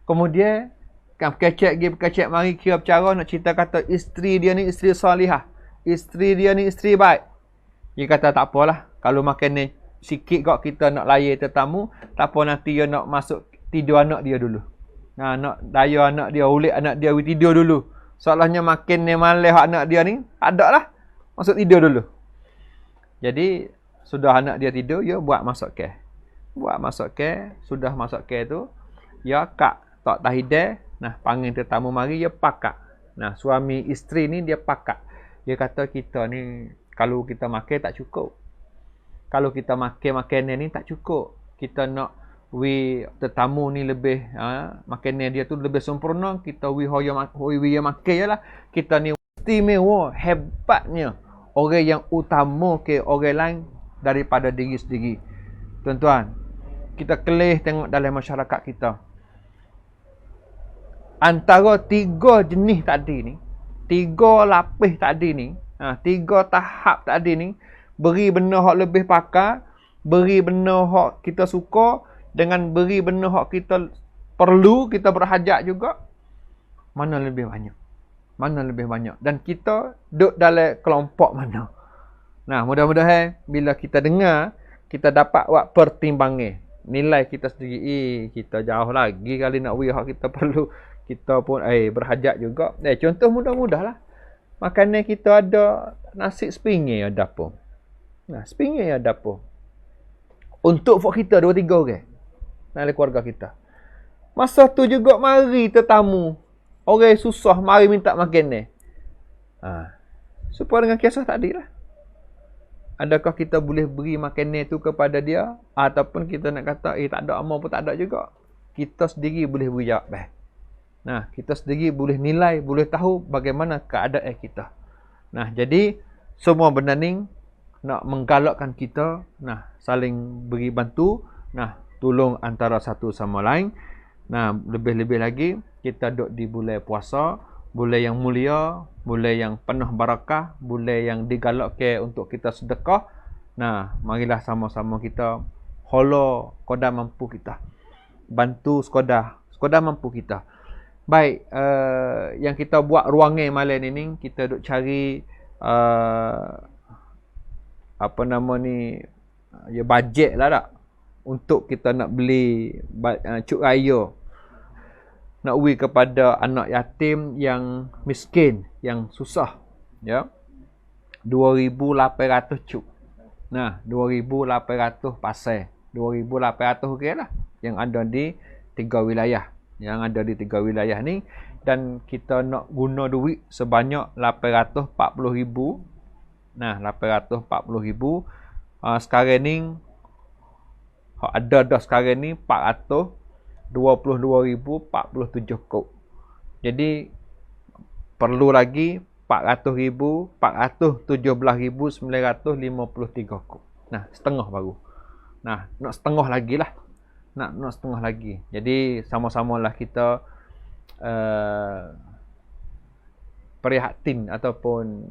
Kemudian kan berkecek mari kira bercara nak cerita kata isteri dia ni isteri salihah. Isteri dia ni isteri baik. Dia kata tak apalah, kalau makan ni sikit kok kita nak layar tetamu, tak apa nanti dia nak masuk tidur anak dia dulu. Nah, nak daya anak dia, ulik anak dia tidur dulu. Soalnya makin ni malah anak dia ni, tak ada lah. Masuk tidur dulu. Jadi, sudah anak dia tidur, dia buat masuk ke. Sudah masuk ke tu, ya kak tak tahideh, nah panggil tetamu mari, dia pakak. Nah, suami isteri ni dia pakak. Dia kata kita ni, kalau kita makan tak cukup. Kalau kita makan makanan ni tak cukup. Kita nak tetamu ni lebih makanan dia tu lebih sempurna, kita hoya makan jelah. Kita ni istimewa, hebatnya orang yang utama ke orang lain daripada diri sendiri. Tuan-tuan, kita kelih tengok dalam masyarakat kita. Antara 3 jenis tadi ni, 3 lapis tadi ni, 3 tahap tadi ni, beri benda hak lebih pakar, beri benda hak kita suka, dengan beri benda hak kita perlu, kita berhajat juga. Mana lebih banyak? Mana lebih banyak? Dan kita duduk dalam kelompok mana? Nah, mudah-mudahan bila kita dengar, kita dapat buat pertimbangan. Nilai kita sendiri, kita jauh lagi kali nak beri hak kita perlu. Kita pun berhajat juga. Contoh mudah-mudah lah. Makanan kita ada nasi sepinggan ada apa? Nah, sepinggan ada apa? Untuk fok kita 2-3 orang. Dalam keluarga kita. Masa tu juga mari tetamu. Orang susah mari minta makanan. Supaya dengan kisah tadi lah. Adakah kita boleh beri makanan tu kepada dia? Ataupun kita nak kata, tak ada amal pun tak ada juga. Kita sendiri boleh beri jawab. Nah, kita sendiri boleh nilai, boleh tahu bagaimana keadaan kita. Nah, jadi semua benda ni nak menggalakkan kita, saling beri bantu, tolong antara satu sama lain. Nah, lebih-lebih lagi kita duduk di bulan puasa, bulan yang mulia, bulan yang penuh barakah, bulan yang digalakkan untuk kita sedekah. Nah, marilah sama-sama kita holo sekadar mampu kita. Bantu sekadar mampu kita. Baik, yang kita buat ruangan malam ni, kita duk cari bajet lah tak, untuk kita nak beli cuk raya, nak beri kepada anak yatim yang miskin, yang susah, ya. 2,800 cuk. Nah, 2,800 pasal. 2,800 okey lah, yang ada di 3 wilayah. Yang ada di 3 wilayah ni, dan kita nak guna duit sebanyak 840,000 Nah, 840,000. Sekarang ni ada dah sekarang ni 422,047 kop. Jadi perlu lagi 417,953 kop. Nah, setengah baru. Nah, nak setengah lagi lah. Nak setengah lagi. Jadi sama-samalah kita prihatin ataupun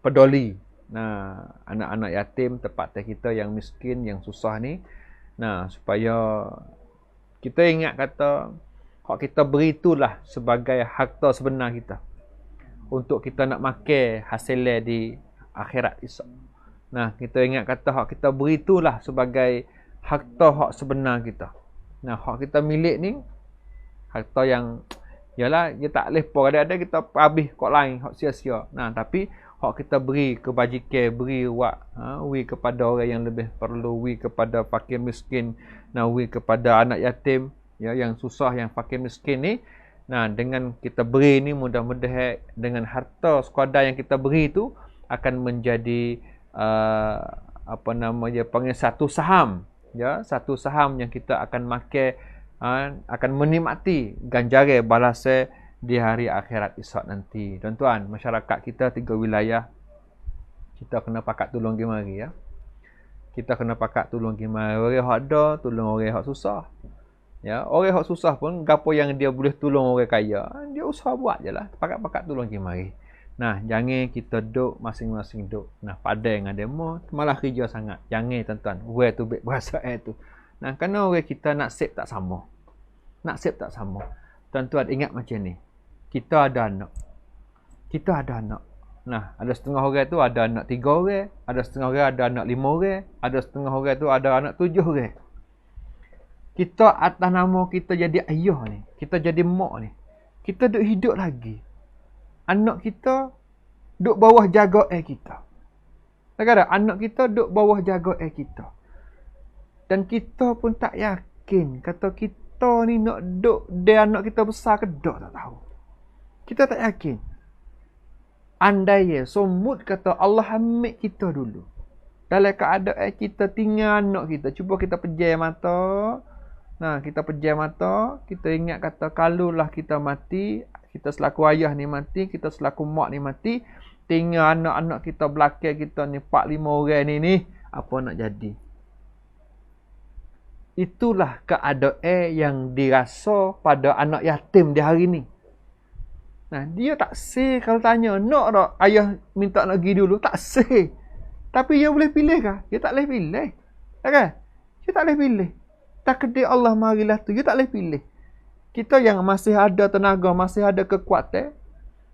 peduli. Nah, anak-anak yatim tempat kita yang miskin, yang susah ni. Nah, supaya kita ingat kata hak kita beri itulah sebagai harta sebenar kita. Untuk kita nak makan hasilnya di akhirat esok. Nah, kita ingat kata hak kita beri itulah sebagai harta hak sebenar kita. Nah, hak kita milik ni harta yang yalah dia tak boleh pun ada kita habis kok lain hak sia-sia. Nah, tapi hak kita beri kebajikan, beri wi kepada orang yang lebih perlu, wi kepada fakir miskin, nah wi kepada anak yatim ya yang susah, yang fakir miskin ni. Nah, dengan kita beri ni mudah-mudahan dengan harta sekadar yang kita beri tu akan menjadi panggil satu saham, ya, satu saham yang kita akan makan, akan menikmati ganjaran balasan di hari akhirat esok nanti. Tuan-tuan, masyarakat kita 3 wilayah kita kena pakat tolong gimari ya. Kita kena pakat tolong gimari. Orang hak ada, tolong orang hak susah. Ya, orang hak susah pun gapo yang dia boleh tolong orang kaya, dia usaha buat jelah, pakat-pakat tolong gimari. Nah, jangan kita duk masing-masing duk. Nah, padai dengan demo malah kerja sangat. Jangan tuan-tuan. Where tu bahasa tu. Nah, kerana orang kita nak save tak sama. Nak save tak sama. Tuan-tuan ingat macam ni. Kita ada anak. Kita ada anak. Nah, ada setengah orang tu ada anak 3 orang, ada setengah orang ada anak 5 orang, ada setengah orang tu ada anak 7 orang. Kita atas nama kita jadi ayah ni, kita jadi mak ni, kita duk hidup lagi. Anak kita duk bawah jagaan kita. Tak ada anak kita duk bawah jagaan kita. Dan kita pun tak yakin kata kita ni nak duk dia anak kita besar ke tak tahu. Kita tak yakin. Andai ya somut kata Allah ambil kita dulu. Dalam keadaan kita tinggal anak kita, cuba kita pejam mata. Nah, kita pejam mata, kita ingat kata kalulah kita mati, kita selaku ayah ni mati, kita selaku mak ni mati, tinggal anak-anak kita belakang kita ni 4-5 orang ni, apa nak jadi? Itulah keadaan yang dirasa pada anak yatim di hari ni. Nah, dia tak say kalau tanya, nak tak ayah minta nak pergi dulu? Tak say. Tapi dia boleh pilih kah? Dia tak boleh pilih. Tak kan? Dia tak boleh pilih. Takdir Allah marilah tu, dia tak boleh pilih. Kita yang masih ada tenaga, masih ada kekuatan,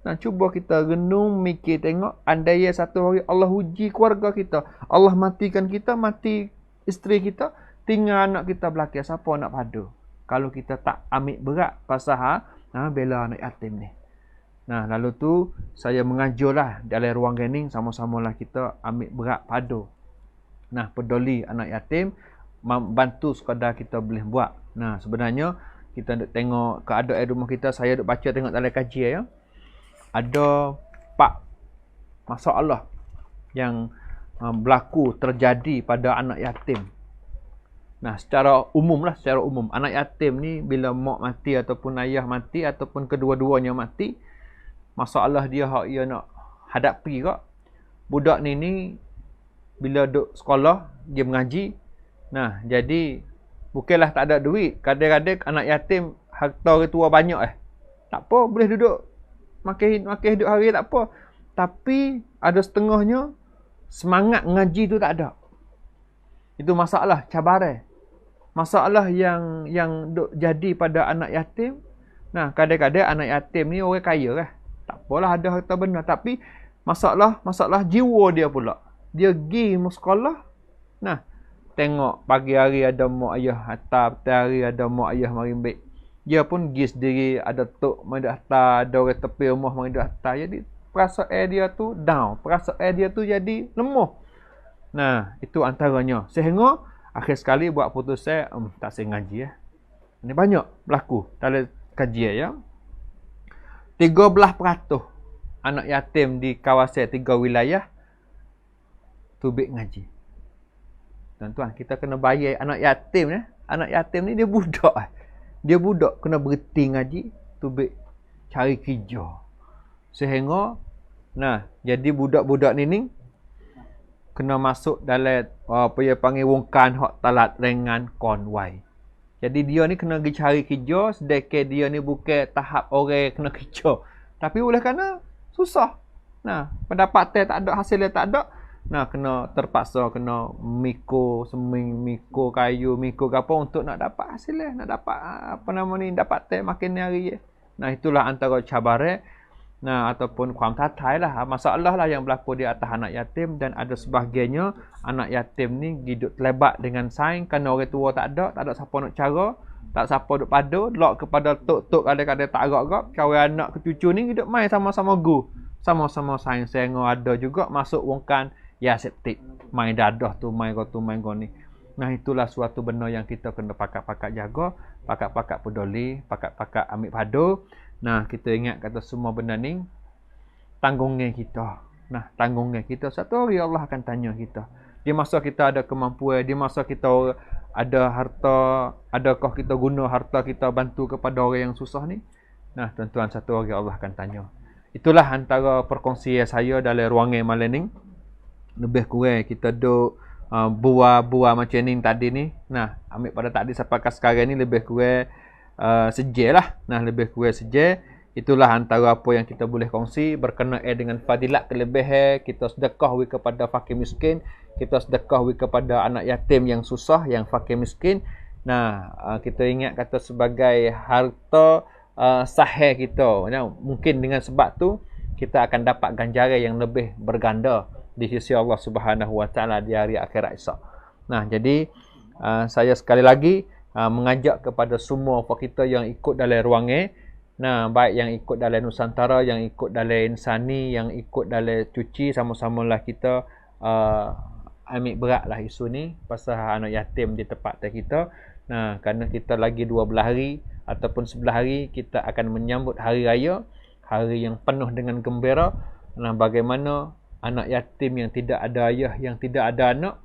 nah cuba kita renung, mikir, tengok, andai satu hari Allah uji keluarga kita, Allah matikan kita, mati isteri kita, tinggal anak kita belakang, siapa nak padu? Kalau kita tak ambil berat pasal bela anak yatim ni. Nah, lalu tu saya mengajulah dalam ruang gening, sama-samalah kita ambil berat padu. Nah, peduli anak yatim, bantu sekadar kita boleh buat. Nah, sebenarnya kita nak tengok keadaan rumah kita, saya duk baca tengok dalam kajian ya. Ada 4 masalah yang berlaku terjadi pada anak yatim. Nah, secara umum anak yatim ni bila mak mati ataupun ayah mati ataupun kedua-duanya mati, masalah dia hak ia nak hadapi kak. Budak ni bila duk sekolah, dia mengaji. Nah, jadi bukanlah tak ada duit. Kadang-kadang anak yatim harta orang tua banyak tak apa, boleh duduk makan hidup hari tak apa. Tapi ada setengahnya semangat ngaji tu tak ada. Itu masalah, cabaran. Masalah yang duk jadi pada anak yatim. Nah, kadang-kadang anak yatim ni orang kaya lah. Tak apalah ada harta benda, tapi masalah jiwa dia pula. Dia pergi sekolah. Nah, tengok pagi hari ada mak ayah hantar, petang hari ada mak ayah mari ambil. Dia pun pergi sendiri, ada tok mari hantar, ada orang tepi rumah mari hantar. Jadi perasaan dia tu down, perasaan dia tu jadi lemah. Nah, itu antaranya. Sehingga akhir sekali buat putusan tak saya ngaji Ini banyak berlaku dalam kajian ya. 13% anak yatim di kawasan 3 wilayah tubik ngaji. Tuan-tuan, kita kena bayar anak yatim. Anak yatim ni dia budak. Dia budak kena berhenti ngaji, tubik cari kerja. Sehingga, jadi budak-budak ni kena masuk dalam apa dia panggil wongkan hak talat ringan konwai. Jadi dia ni kena pergi cari kerja, sedekah dia ni bukan tahap orang kena kerja. Tapi oleh kerana susah. Pendapatan tak ada, hasilnya tak ada. Kena terpaksa kena mikul seming, mikul kayu, mikul apa untuk nak dapat hasilnya, nak dapat dapatan makin hari. Itulah antara cabaran. Ataupun kuam tatai lah, masalah lah yang berlaku di atas anak yatim. Dan ada sebahagiannya anak yatim ni hidup terlebat dengan saing kerana orang tua tak ada siapa nak cara, tak siapa duk padu, lok kepada tok-tok kadang-kadang tak agak-agak, kawan anak ke cucu ni hidup main sama-sama gu, sama-sama saing. Sehingga ada juga masuk wongkan ya septik, main dadah tu, main kau ni. Itulah suatu benda yang kita kena pakat-pakat jaga, pakat-pakat peduli, pakat-pakat ambil padu. Kita ingat kata semua benda ni tanggungnya kita. Tanggungnya kita. Satu hari Allah akan tanya kita. Di masa kita ada kemampuan, di masa kita ada harta, adakah kita guna harta kita bantu kepada orang yang susah ni? Tuan-tuan, satu hari Allah akan tanya. Itulah antara perkongsian saya dalam ruangan malam ni. Lebih kurang kita duk buah-buah macam ni tadi ni. Ambil pada tadi sampai ke sekarang ni lebih kurang sejel lah. Lebih kurang sejel. Itulah antara apa yang kita boleh kongsi berkenaan dengan fadilat kelebihan. Kita sedekah kepada fakir miskin, kita sedekah kepada anak yatim yang susah, yang fakir miskin. Kita ingat kata sebagai harta sahih kita. Mungkin dengan sebab tu kita akan dapat ganjaran yang lebih berganda di sisi Allah Subhanahu Wa Taala di hari akhirat esok. Jadi saya sekali lagi mengajak kepada semua kita yang ikut dalam ruangan, baik yang ikut dalam Nusantara, yang ikut dalam Insani, yang ikut dalam Cuci, sama-samalah kita ambil beratlah isu ni pasal anak yatim di tempat kita. Kerana kita lagi 12 hari ataupun 11 hari kita akan menyambut hari raya, hari yang penuh dengan gembira. Bagaimana anak yatim yang tidak ada ayah, yang tidak ada anak,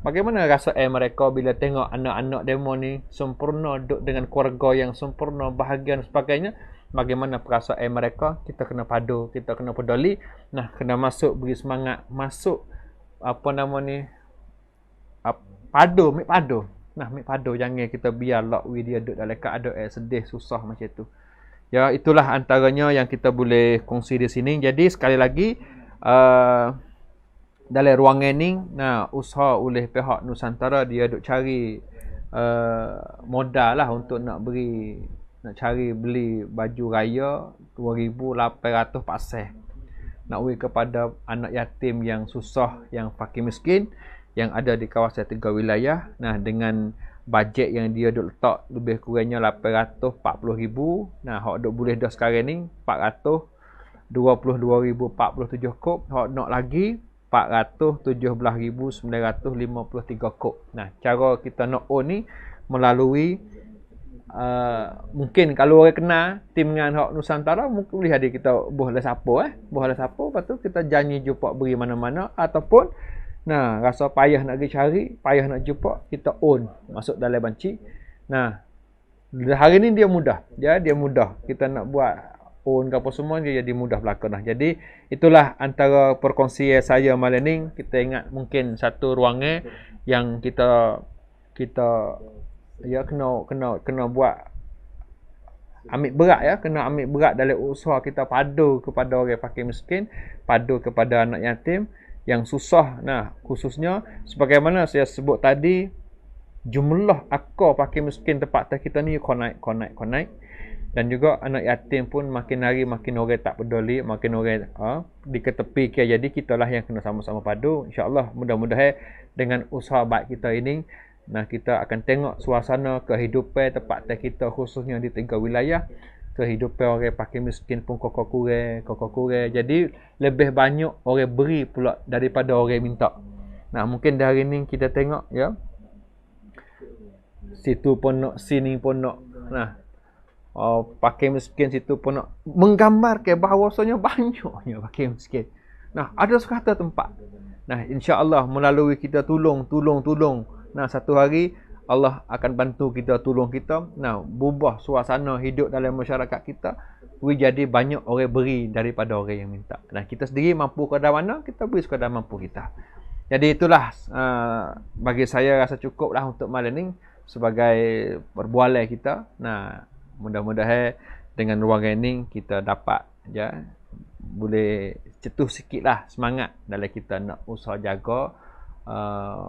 bagaimana rasa mereka bila tengok anak-anak demo ni sempurna, duduk dengan keluarga yang sempurna, bahagia dan sebagainya. Bagaimana perasaan mereka? Kita kena padu, kita kena peduli. Kena masuk, beri semangat, masuk padu, ambil padu. Ambil padu, jangan kita biar lokwi dia duduk dalam keadaan sedih, susah macam tu. Ya, itulah antaranya yang kita boleh kongsi di sini. Jadi sekali lagi dalam ruangan ni, usaha oleh pihak Nusantara dia duk cari modal lah untuk nak cari beli baju raya 2,800 pasal. Nak beri kepada anak yatim yang susah, yang fakir miskin, yang ada di kawasan 3 wilayah. Dengan bajet yang dia duk letak lebih kurangnya 840,000. Hak duk boleh dah sekarang ni 422,047 kop. Hak nak lagi 417,953 kop. Cara kita nak own ni melalui mungkin kalau orang kenal tim dengan hak Nusantara, mungkin boleh ada kita boleh siapa lepas tu kita janji jumpa beri mana-mana, ataupun rasa payah nak pergi cari, payah nak jumpa, kita own masuk dalam banci. Hari ni dia mudah. Dia mudah. Kita nak buat own ke apa semua dia jadi mudah belaka dah. Jadi itulah antara perkongsian saya malam ni. Kita ingat mungkin satu ruangan yang kita ya kena buat ambil berat, kena ambil berat dalam usaha kita padu kepada orang fakir miskin, padu kepada anak yatim yang susah. Khususnya sebagaimana saya sebut tadi, jumlah akar fakir miskin tempat kita ni naik. Dan juga anak yatim pun makin hari makin orang tak peduli, makin orang diketepikan. Jadi kita lah yang kena sama-sama padu. InsyaAllah mudah-mudahan dengan usaha baik kita ini, kita akan tengok suasana kehidupan tempat kita khususnya di 3 wilayah. Kehidupan orang fakir miskin pun kokok kurang. Jadi lebih banyak orang beri pula daripada orang minta. Mungkin dari ni kita tengok ya, situ pun nak, sini pun nak. Fakir miskin situ pun nak, menggambarkan bahawasanya banyaknya fakir miskin. Ada sekata tempat Nah, insya-Allah melalui kita tolong. Nah, satu hari Allah akan bantu kita, tolong kita. Nah, berubah suasana hidup dalam masyarakat kita. Jadi banyak orang beri daripada orang yang minta. Nah, kita sendiri mampu kadar mana, kita beri sekadar mampu kita. Jadi itulah bagi saya rasa cukup lah untuk malam ni sebagai perbualan kita. Nah, mudah-mudahan dengan ruangan ni kita dapat boleh cetuh sikit lah semangat dalam kita nak usaha jaga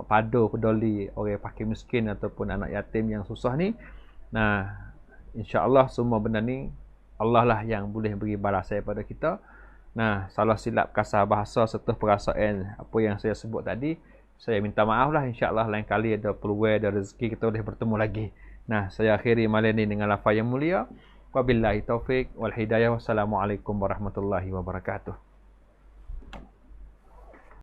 padu peduli orang fakir miskin ataupun anak yatim yang susah ni. Nah, insya-Allah semua benda ni Allah lah yang boleh beri balasan pada kita. Nah, salah silap kasar bahasa serta perasaan apa yang saya sebut tadi, saya minta maaf lah. InsyaAllah lain kali ada peluang, ada rezeki kita boleh bertemu lagi. Nah, saya akhiri malam ini dengan lafaz yang mulia. Wabillahi taufiq wal hidayah. Wassalamualaikum warahmatullahi wabarakatuh.